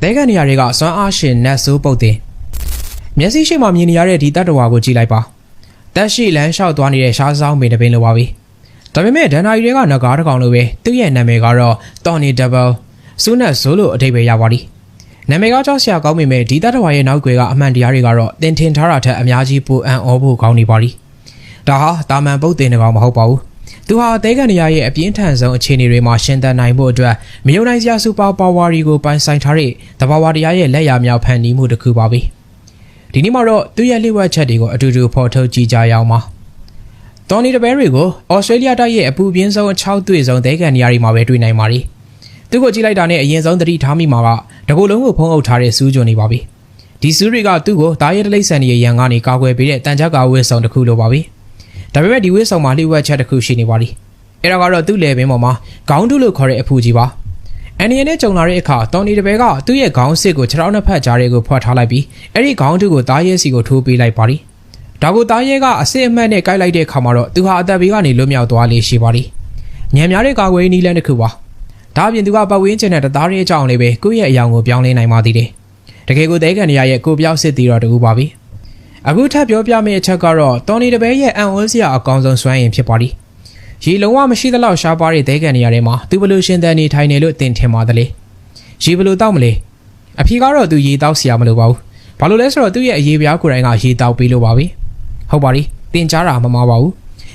တဲကန်နေရာတွေကစွမ်းအားရှင်နတ်ဆိုးပုတ်တင်မျက်စိရှိမှမြင်နေရတဲ့ဒီတတ္တဝါကိုကြည့်လိုက်ပါတက်ရှိလမ်းလျှောက်သွားနေတဲ့ရှားစောင်းပင်တစ်ပင်လိုပါပြီဒါပေမဲ့ဒန်နာရီတွေကနဂါးတစ်ကောင်လိုပဲသူ့ရဲ့နာမည်ကတော့ Tony Double စူးနတ်ဆိုးလို့အဓိပ္ပာယ်ရပါသည်နာမည်ကကြောက်စရာကောင်းပေမဲ့ဒီတတ္တဝါရဲ့နောက်ွယ်ကအမှန်တရားတွေကတော့တင်ထင်ထားတာထက်အများကြီးပိုအံ့ဩဖို့ကောင်းနေပါသည်ဒါဟာတာမန်ပုတ်တင်တကောင်မဟုတ်ပါဘူးသူဟာတဲကန်နေရာရဲ့အပြင်းထန်ဆုံးအခြေအနေတွေမှာရှင်သန်နိုင်ဖို့အတွက်မယုံနိုင်စရာစူပါပါဝါတွေကိုပိုင်ဆိုင်ထားတဲ့တဘာဝတရားရဲ့လက်ရာမြောက်ဖန်တီးမှုတစ်ခုပါပဲဒီနေ့မှာတော့သူ့ရဲ့လျှို့ဝှက်ချက်တွေကိုအတူတူဖော်ထုတ်ကြည့်ကြရအောင်ပါတော်နီတဘဲတွေကိုဩစတြေးလျတိုက်ရဲ့အပူပြင်းဆုံးအချောက်တွေ့ဆုံးတဲကန်နေရာတွေမှာပဲတွေ့နိုင်ပါတယ်သူ့ကိုကြည့်လိုက်တာနဲ့အရင်ဆုံးသတိထားမိမှာကတကူလုံးကိုဖုံးအုပ်ထားတဲ့စူးကြုံနေပါပြီဒီစူးတွေကသူ့ကိုတားရဲတလိမ့်ဆန်ရဲ့ရန်ကနေကာကွယ်ပေးတဲ့တန်ကြပ်ကာဝဲဆောင်တစ်ခုလိုပါပဲဒါပေမဲ့ဒီဝဲဆောင်မှာလျှို့ဝှက်ချက်တစ်ခုရှိနေပါလိမ့်အဲ့ဒါကတော့သူ့လေပင်ပေါ်မှာခေါင်းတုလို့ခေါ်တဲ့အဖူကြီးပါအန်နီယန်နဲ့ကြုံလာတဲ့အခါတော်နီတဘဲကသူ့ရဲ့ခေါင်းစစ်ကိုခြေထောက်နှစ်ဖက်ကြားတွေကိုဖွက်ထားလိုက်ပြီးအဲ့ဒီခေါင်းတုကိုတားရဲစီကိုထိုးပေးလိုက်ပါလိမ့်ဒါကိုတားရဲကအစစ်အမှတ်နဲ့ကိုက်လိုက်တဲ့အခါမှာတော့သူဟာအသက်ဘေးကနေလွတ်မြောက်သွားလေရှိပါလိမ့်ညံများတဲ့ကာကွယ်နည်းလမ်းတစ်ခုပါဒါအပြင်သူကပတ်ဝန်းကျင်နဲ့တသားရဲအကြောင်းလေးပဲကိုယ့်ရဲ့အယောင်ကိုပြောင်းလဲနိုင်ပါသေးတယ်တကယ်ကိုတဲကန်နေရရဲ့ကိုပြောက်စစ်တီတော်တူပါပြီအခုထပ်ပြောပြမယ့်အချက်ကတော့တော်နီတဘဲရဲ့အန်အိုးစရာအကောင်ဆုံးစွမ်းရင်ဖြစ်ပါလိမ့်ရေလုံးဝမရှိသလောက်ရှားပါးတဲ့တဲကန်နေရာထဲမှာသူဘလို့ရှင်သန်နေထိုင်နေလို့တင်ထင်ပါသလဲရေဘလို့တောက်မလဲအဖြေကတော့သူရေတောက်စရာမလိုပါဘူးဘာလို့လဲဆိုတော့သူ့ရဲ့အရေးပြားကိုယ်တိုင်ကရေတောက်ပေးလို့ပါပဲဟုတ်ပါပြီတင်ကြားတာမမှားပါဘူး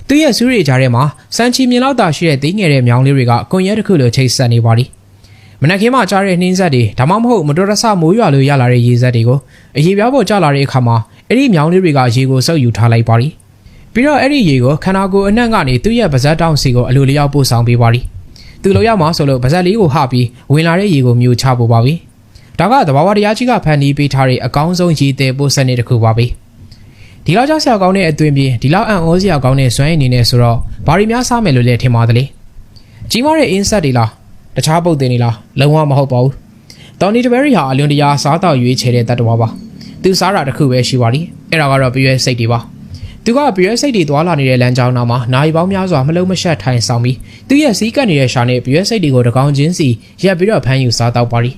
သူ့ရဲ့စူးရီကြားထဲမှာစံချီမြင်လောက်တာရှိတဲ့သိငယ်တဲ့မြောင်းလေးတွေကကွန်ရက်တစ်ခုလိုချိတ်ဆက်နေပါသည်မနက်ခင်းမှကြားတဲ့နှင်းဆက်တွေဒါမှမဟုတ်မတော်တဆမိုးရွာလို့ရလာတဲ့ရေဆက်တွေကိုအရေပြားပေါ်ကျလာတဲ့အခါမှာအဲ့ဒီမြောင်းလေးတွေကရေကိုစုပ်ယူထားလိုက်ပါသည်ပြီးတော့အဲ့ဒီရေကိုခန္ဓာကိုယ်အနှံ့ကနေသူ့ရဲ့ပါးစပ်တောင်စီကိုအလိုလျောက်ပို့ဆောင်ပေးပါသည်သူလိုရောက်မှဆိုလို့ပါးစပ်လေးကိုဟပြီးဝင်လာတဲ့ရေကိုမြူချပို့ပါပြီဒါကသဘာဝတရားကြီးကဖန်တီးပေးထားတဲ့အကောင်းဆုံးရေသည်ပို့စနစ်တစ်ခုပါပဲဒီလောက်ကြောက်စရာကောင်းတဲ့အသွင်ပြေဒီလောက်အံ့ဩစရာကောင်းတဲ့စွမ်းရည်နေနေဆိုတော့ဘာတွေများစားမယ်လို့လဲထင်ပါသလဲကြီးမားတဲ့အင်းဆက်တွေလားတခြားပုတ်တင်တွေလားလုံးဝမဟုတ်ပါဘူးတော်နီတဘဲရီဟာအလွန်တရာစားတော့ရွေးချယ်တဲ့တတ်တော်ပါသူစားတာတစ်ခုပဲရှိပါသည်အဲ့ဒါကတော့ပြည့်ရဲစိတ်တွေပါသူကပြည့်ရဲစိတ်တွေသွားလာနေတဲ့လမ်းကြောင်းနာမှာနာရီပေါင်းများစွာမလုံးမရှက်ထိုင်ဆောင်ပြီးသူ့ရဲ့စီးကပ်နေတဲ့ရှာနဲ့ပြည့်ရဲစိတ်တွေကိုတကောင်ချင်းစီရက်ပြီးတော့ဖမ်းယူစားတော့ပါသည်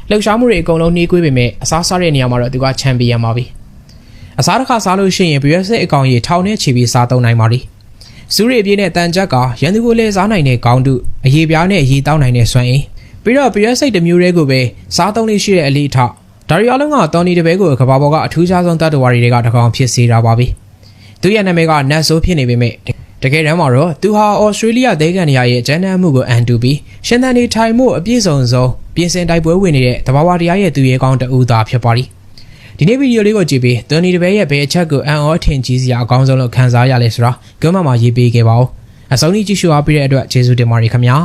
လှုပ်ရှားမှုတွေအကုန်လုံးနှီးကွေးပေမဲ့အစားစားတဲ့နေရာမှာတော့သူကချန်ပီယံပါပြီအစားတစ်ခါစားလို့ရှိရင်ပြည့်စိတ်အကောင်ကြီးထောင်နဲ့ချီပြီးစားသုံးနိုင်ပါသည်စူးရီအပြည့်နဲ့တန်ကြက်ကရန်သူကိုလဲစားနိုင်တဲ့ကောင်းတုအရေးပြားနဲ့အရေးတောင်းနိုင်တဲ့စွမ်းအင်ပြီးတော့ပြည့်စိတ်တစ်မျိုးတည်းကိုပဲစားသုံးလေးရှိတဲ့အလေးအထဒါရီအားလုံးကတော်နီတဘဲကိုကဘာပေါ်ကအထူးခြားဆုံးတတ်တော်ဝါတွေကတကောင်ဖြစ်စေတာပါပဲသူရဲ့နာမည်ကနတ်ဆိုးဖြစ်နေပေမဲ့တကယ်တမ်းမှာတော့သူဟာဩစတြေးလျတဲကန်နေရရဲ့ဂျန်နတ်မှုကိုအန်တူပြီးရှင်သန်နေထိုင်မှုအပြည့်စုံဆုံးပြင်ဆင်တိုက်ပွဲဝင်နေတဲ့တဘာဝတရားရဲ့သူရဲကောင်းတဦးသားဖြစ်ပါသည်ဒီနေ့ဗီဒီယိုလေးကိုကြည့်ပြီးတော်နီတဘဲရဲ့ဘယ်အချက်ကိုအန်ဩထင်ကြီးစရာအကောင်းဆုံးလို့ခန်းစားရလဲဆိုတာကွန်မန့်မှာရေးပေးခဲ့ပါဦးအဆုံးထိကြည့်ရှုအားပေးတဲ့အတွက်ကျေးဇူးတင်ပါတယ်ခင်ဗျာ